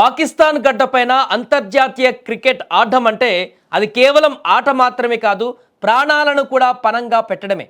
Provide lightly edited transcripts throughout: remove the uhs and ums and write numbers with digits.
పాకిస్తాన్ గడ్డపైన అంతర్జాతీయ క్రికెట్ ఆడడం అంటే అది కేవలం ఆట మాత్రమే కాదు, ప్రాణాలను కూడా పణంగా పెట్టడమే.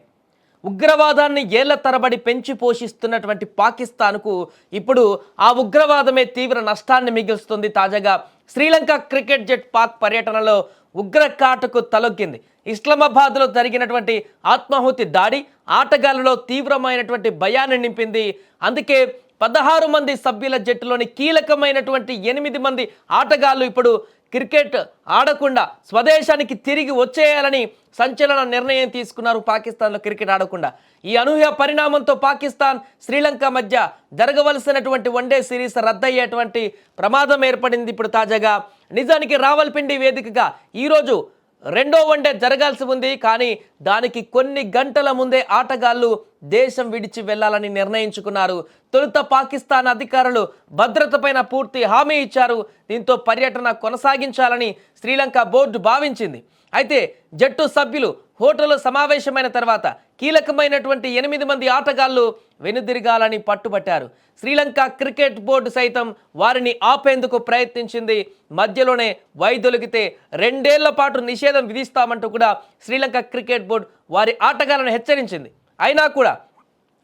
ఉగ్రవాదాన్ని ఏళ్ల తరబడి పెంచి పోషిస్తున్నటువంటి పాకిస్తాన్కు ఇప్పుడు ఆ ఉగ్రవాదమే తీవ్ర నష్టాన్ని మిగులుస్తుంది. తాజాగా శ్రీలంక క్రికెట్ జట్ పాక్ పర్యటనలో ఉగ్రకాటుకు తలొగ్గింది. ఇస్లామాబాద్లో జరిగినటువంటి ఆత్మాహుతి దాడి ఆటగాళ్లలో తీవ్రమైనటువంటి భయాన్ని నింపింది. అందుకే 16 మంది సభ్యుల జట్టులోని కీలకమైనటువంటి 8 మంది ఆటగాళ్లు ఇప్పుడు క్రికెట్ ఆడకుండా స్వదేశానికి తిరిగి వచ్చేయాలని సంచలన నిర్ణయం తీసుకున్నారు. పాకిస్తాన్లో క్రికెట్ ఆడకుండా ఈ అనూహ్య పరిణామంతో పాకిస్తాన్ శ్రీలంక మధ్య జరగవలసినటువంటి వన్డే సిరీస్ రద్దయ్యేటువంటి ప్రమాదం ఏర్పడింది. ఇప్పుడు తాజాగా నిజానికి రావల్పిండి వేదికగా ఈరోజు రెండో వన్డే జరగాల్సి ఉంది. కానీ దానికి కొన్ని గంటల ముందే ఆటగాళ్లు దేశం విడిచి వెళ్లాలని నిర్ణయించుకున్నారు. తొలుత పాకిస్తాన్ అధికారులు భద్రతపైన పూర్తి హామీ ఇచ్చారు. దీంతో పర్యటన కొనసాగించాలని శ్రీలంక బోర్డు భావించింది. అయితే జట్టు సభ్యులు హోటల్లో సమావేశమైన తర్వాత కీలకమైనటువంటి 8 మంది ఆటగాళ్లు వెనుదిరగాలని పట్టుబట్టారు. శ్రీలంక క్రికెట్ బోర్డు సైతం వారిని ఆపేందుకు ప్రయత్నించింది. మధ్యలోనే వైదొలిగితే 2 ఏళ్ల పాటు నిషేధం విధిస్తామంటూ కూడా శ్రీలంక క్రికెట్ బోర్డు వారి ఆటగాళ్లను హెచ్చరించింది. అయినా కూడా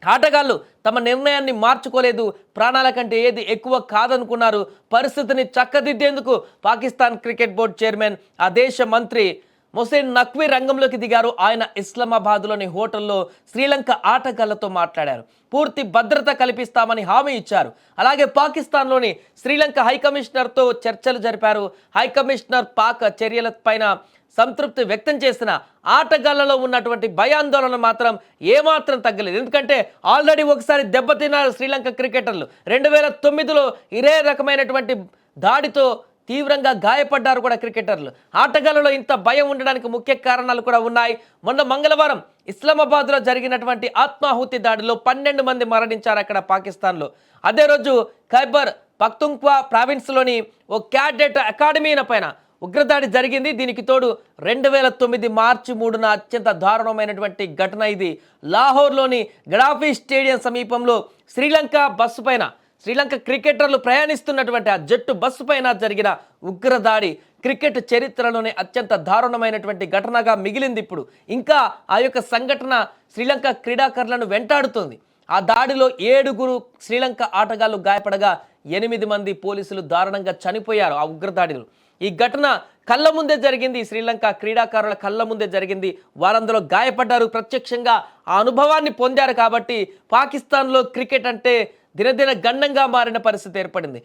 ఆటగాళ్లు తమ నిర్ణయాన్ని మార్చుకోలేదు. ప్రాణాల కంటే ఏది ఎక్కువ కాదనుకున్నారు. పరిస్థితిని చక్కదిద్దేందుకు పాకిస్తాన్ క్రికెట్ బోర్డు చైర్మన్ ఆ దేశ మంత్రి మొహసిన్ నఖ్వీ రంగంలోకి దిగారు. ఆయన ఇస్లామాబాద్లోని హోటల్లో శ్రీలంక ఆటగాళ్లతో మాట్లాడారు. పూర్తి భద్రత కల్పిస్తామని హామీ ఇచ్చారు. అలాగే పాకిస్తాన్లోని శ్రీలంక హైకమిషనర్తో చర్చలు జరిపారు. హైకమిషనర్ పాక్ చర్యలపైన సంతృప్తి వ్యక్తం చేసిన ఆటగాళ్లలో ఉన్నటువంటి భయాందోళన మాత్రం ఏమాత్రం తగ్గలేదు. ఎందుకంటే ఆల్రెడీ ఒకసారి దెబ్బతిన్నారు శ్రీలంక క్రికెటర్లు. 2009లో ఇదే రకమైనటువంటి దాడితో తీవ్రంగా గాయపడ్డారు కూడా క్రికెటర్లు. ఆటగాళ్లలో ఇంత భయం ఉండడానికి ముఖ్య కారణాలు కూడా ఉన్నాయి. మొన్న మంగళవారం ఇస్లామాబాద్లో జరిగినటువంటి ఆత్మాహుతి దాడిలో 12 మంది మరణించారు అక్కడ పాకిస్తాన్లో. అదే రోజు ఖైబర్ పఖ్తుంఖ్వా ప్రావిన్స్లోని ఓ క్యాడెట్ అకాడమీ పైన ఉగ్రదాడి జరిగింది. దీనికి తోడు 2009 మార్చి 3న అత్యంత దారుణమైనటువంటి ఘటన ఇది. లాహోర్లోని గడాఫీ స్టేడియం సమీపంలో శ్రీలంక క్రికెటర్లు ప్రయాణిస్తున్నటువంటి ఆ జట్టు బస్సు పైన జరిగిన ఉగ్రదాడి క్రికెట్ చరిత్రలోనే అత్యంత దారుణమైనటువంటి ఘటనగా మిగిలింది. ఇప్పుడు ఇంకా ఆ యొక్క సంఘటన శ్రీలంక క్రీడాకారులను వెంటాడుతోంది. ఆ దాడిలో 7 శ్రీలంక ఆటగాళ్లు గాయపడగా 8 మంది పోలీసులు దారుణంగా చనిపోయారు ఆ ఉగ్రదాడిలో. ఈ ఘటన కళ్ళ ముందే జరిగింది. శ్రీలంక క్రీడాకారుల కళ్ళ ముందే జరిగింది. వారందరూ గాయపడ్డారు. ప్రత్యక్షంగా ఆ అనుభవాన్ని పొందారు. కాబట్టి పాకిస్తాన్లో క్రికెట్ అంటే దినదిన గండంగా మారిన పరిస్థితి ఏర్పడింది.